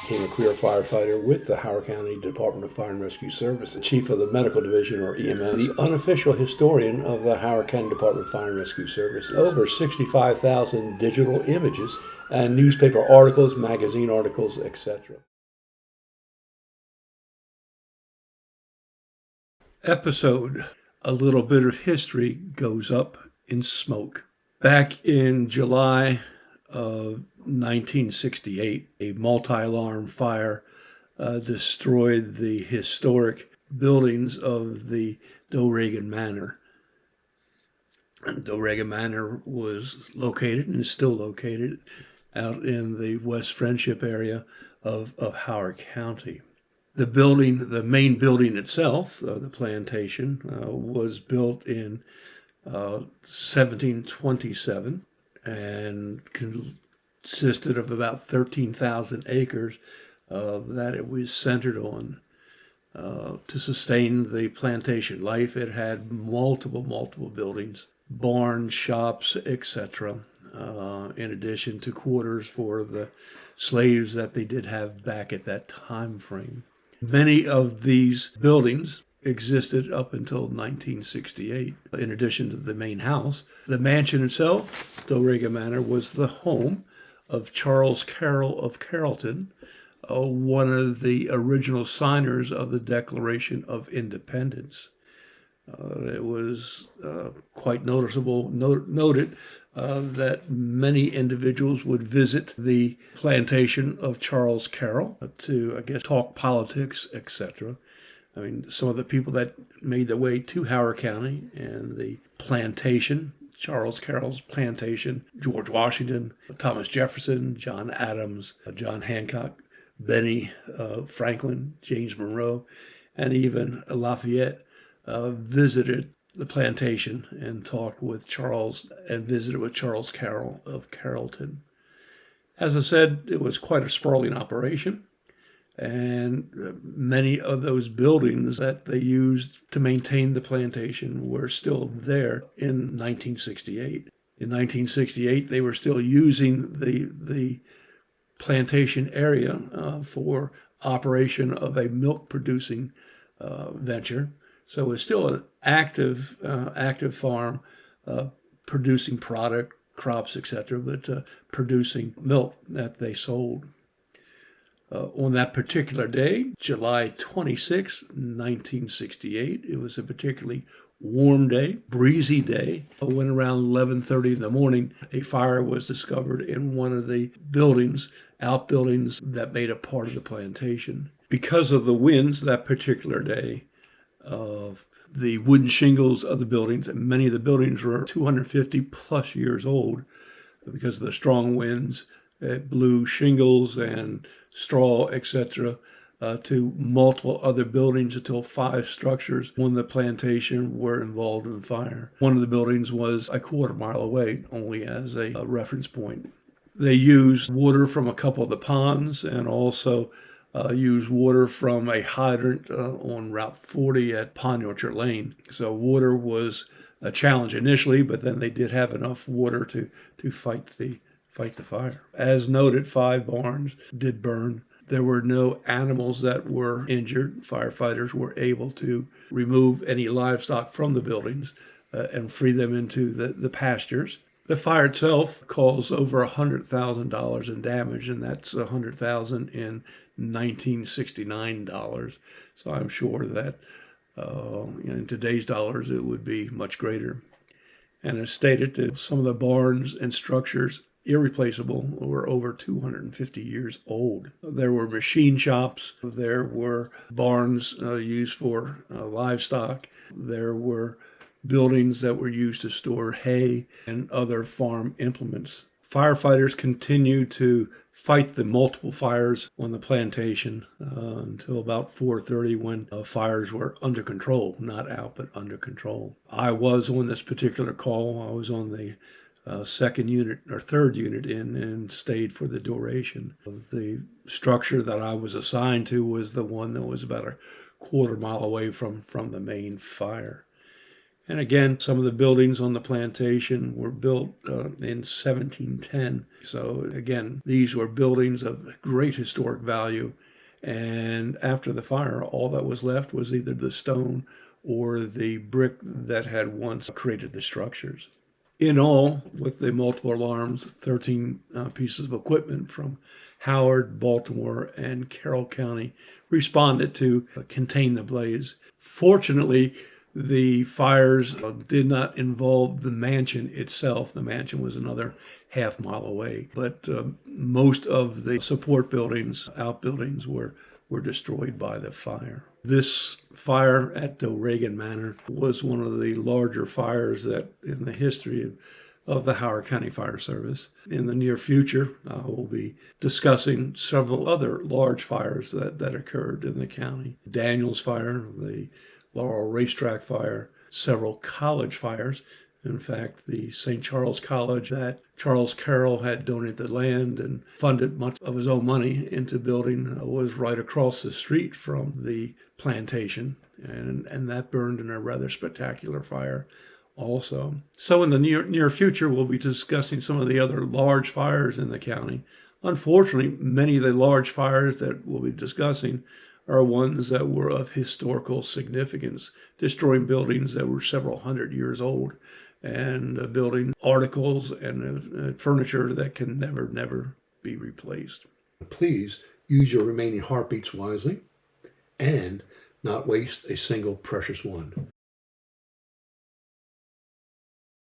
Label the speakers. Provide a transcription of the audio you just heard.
Speaker 1: became a career firefighter with the Howard County Department of Fire and Rescue Service, the chief of the medical division, or EMS, the unofficial historian of the Howard County Department of Fire and Rescue Services. Over 65,000 digital images and newspaper articles, magazine articles, etc. Episode: A little bit of history goes up in smoke. Back in July of 1968, a multi-alarm fire destroyed the historic buildings of the Doe Manor. Doe Manor was located and is still located out in the West Friendship area of Howard County. The main building itself, the plantation, was built in 1727 and consisted of about 13,000 acres that it was centered on. To sustain the plantation life, it had multiple buildings, barns, shops, etc., in addition to quarters for the slaves that they did have back at that time frame. Many of these buildings existed up until 1968. In addition to the main house, the mansion itself, Doe Manor, was the home of Charles Carroll of Carrollton, one of the original signers of the Declaration of Independence. It was quite noted that many individuals would visit the plantation of Charles Carroll to, talk politics, etc. I mean, some of the people that made their way to Howard County and the plantation, Charles Carroll's plantation, George Washington, Thomas Jefferson, John Adams, John Hancock, Benny Franklin, James Monroe, and even Lafayette visited the plantation and talked with Charles and visited with Charles Carroll of Carrollton. As I said, it was quite a sprawling operation, and many of those buildings that they used to maintain the plantation were still there in 1968. In 1968, they were still using the plantation area for operation of a milk-producing venture. So it was still an active farm, producing product, crops, etc., but producing milk that they sold. On that particular day, July 26, 1968, it was a particularly warm day, breezy day. When around 11:30 in the morning, a fire was discovered in one of the outbuildings that made a part of the plantation. Because of the winds that particular day, of the wooden shingles of the buildings, and many of the buildings were 250 plus years old. Because of the strong winds, it blew shingles and straw, etc., to multiple other buildings until 5 structures on the plantation were involved in the fire. One of the buildings was a quarter mile away, only as a reference point. They used water from a couple of the ponds and also used water from a hydrant on Route 40 at Pond Orchard Lane. So water was a challenge initially, but then they did have enough water to fight the fire. As noted, 5 barns did burn. There were no animals that were injured. Firefighters were able to remove any livestock from the buildings and free them into the pastures. The fire itself caused over $100,000 in damage, and that's $100,000 in 1969 dollars. So I'm sure that in today's dollars it would be much greater. And as stated, that some of the barns and structures, irreplaceable, were over 250 years old. There were machine shops. There were barns used for livestock. There were buildings that were used to store hay and other farm implements. Firefighters continued to fight the multiple fires on the plantation until about 4:30, when fires were under control, not out, but under control. I was on this particular call. I was on the second unit or third unit in and stayed for the duration. The structure that I was assigned to was the one that was about a quarter mile away from the main fire. And again, some of the buildings on the plantation were built in 1710. So again, these were buildings of great historic value. And after the fire, all that was left was either the stone or the brick that had once created the structures. In all, with the multiple alarms, 13 pieces of equipment from Howard, Baltimore, and Carroll County responded to contain the blaze. Fortunately, the fires did not involve the mansion itself. The mansion was another half-mile away, but most of the support buildings, outbuildings, were destroyed by the fire. This fire at O'Regan Manor was one of the larger fires that in the history of the Howard County Fire Service. In the near future, we'll be discussing several other large fires that occurred in the county. Daniels Fire, the Laurel Racetrack Fire, several college fires. In fact, the St. Charles College that Charles Carroll had donated the land and funded much of his own money into building was right across the street from the plantation, and that burned in a rather spectacular fire also. So in the near future, we'll be discussing some of the other large fires in the county. Unfortunately, many of the large fires that we'll be discussing are ones that were of historical significance, destroying buildings that were several hundred years old and building articles and furniture that can never be replaced. Please use your remaining heartbeats wisely and not waste a single precious one.